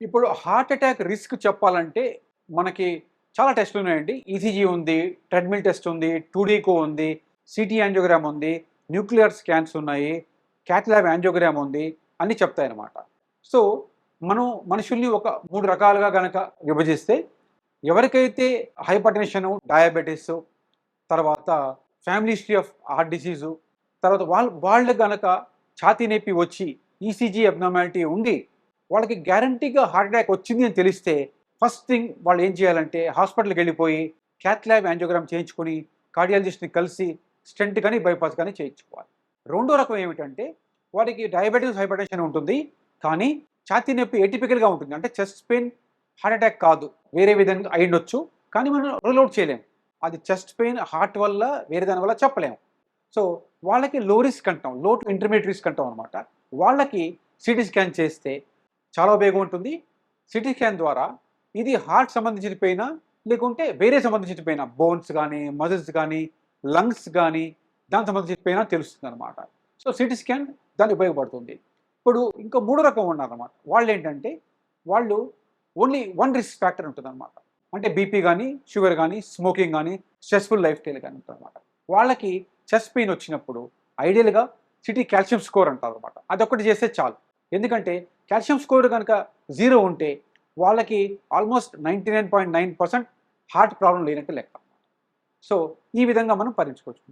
ఇప్పుడు heart attack risk చెప్పాలంటే మనకి చాలా టెస్టులు ఉన్నాయండి. ఈసీజీ ఉంది, ట్రెడ్మిల్ టెస్ట్ ఉంది, 2డీకో ఉంది, సిటీ యాంజియోగ్రామ్ ఉంది, న్యూక్లియర్ స్కాన్స్ ఉన్నాయి, క్యాట్ ల్యాబ్ యాంజియోగ్రామ్ ఉంది అన్నీ చెప్తాయన్నమాట. సో, మనం మనుషుల్ని ఒక 3 రకాలుగా గనక విభజిస్తే ఎవరికైతే హైపర్‌టెన్షను, డయాబెటిసు, తర్వాత family history of heart disease, తర్వాత వాళ్ళు గనక ఛాతీ నొప్పి వచ్చి ఈసీజీ అబ్నార్మాలిటీ ఉండి వాళ్ళకి గ్యారంటీగా హార్ట్ అటాక్ వచ్చింది అని తెలిస్తే ఫస్ట్ థింగ్ వాళ్ళు ఏం చేయాలంటే హాస్పిటల్‌కి వెళ్ళిపోయి క్యాత్ ల్యాబ్ యాంజియోగ్రామ్ చేయించుకొని కార్డియాలజిస్ట్‌ని కలిసి స్టెంట్ కానీ, బైపాస్ కానీ చేయించుకోవాలి. రెండో రకం ఏమిటంటే వారికి డయాబెటిస్, హైపర్‌టెన్షన్ ఉంటుంది. కానీ ఛాతీ నొప్పి ఏటిపికల్‌గా ఉంటుంది. అంటే చెస్ట్ పెయిన్ హార్ట్ అటాక్ కాదు. వేరే విధంగా అయ్యుండొచ్చు. కానీ మనం రూల్ ఔట్ చేయలేం. అది చెస్ట్ పెయిన్ హార్ట్ వల్ల వేరే దాని వల్ల చెప్పలేం. సో, వాళ్ళకి లో రిస్క్ అంటాం. లో టు ఇంటర్మీడియేట్ రిస్క్ అంటాం అనమాట. వాళ్ళకి సీటీ స్కాన్ చేస్తే చాలా ఉపయోగం ఉంటుంది. సీటీ స్కాన్ ద్వారా ఇది హార్ట్ సంబంధించిన పెయినా, లేకుంటే వేరే సంబంధించిన పెయినా, బోన్స్ గానీ, మజిల్స్ గానీ, లంగ్స్ గానీ, దానికి సంబంధించిన పెయినా తెలుస్తుందనమాట. సో, సీటీ స్కాన్ దానికి ఉపయోగపడుతుంది. ఇప్పుడు ఇంకో మూడో రకం ఉన్నారనమాట. వాళ్ళేంటంటే, వాళ్ళు ఓన్లీ వన్ రిస్క్ ఫ్యాక్టర్ ఉంటుందనమాట. అంటే బీపీ గానీ, షుగర్ గానీ, స్మోకింగ్ గానీ, స్ట్రెస్‌ఫుల్ లైఫ్ స్టైల్ గానీ ఉంటదనమాట. వాళ్ళకి చెస్ట్ పెయిన్ వచ్చినప్పుడు ఐడియల్‌గా సిటీ కాల్షియం స్కోర్ అంటారనమాట. అదొక్కటి చేస్తే చాలు. ఎందుకంటే కాల్షియం స్కోర్ గనక 0 ఉంటే వాళ్ళకి ఆల్మోస్ట్ 99.9% హార్ట్ ప్రాబ్లమ్ లేనట్టు లెక్క. సో, ఈ విధంగా మనం పరిగణించుకోవచ్చు.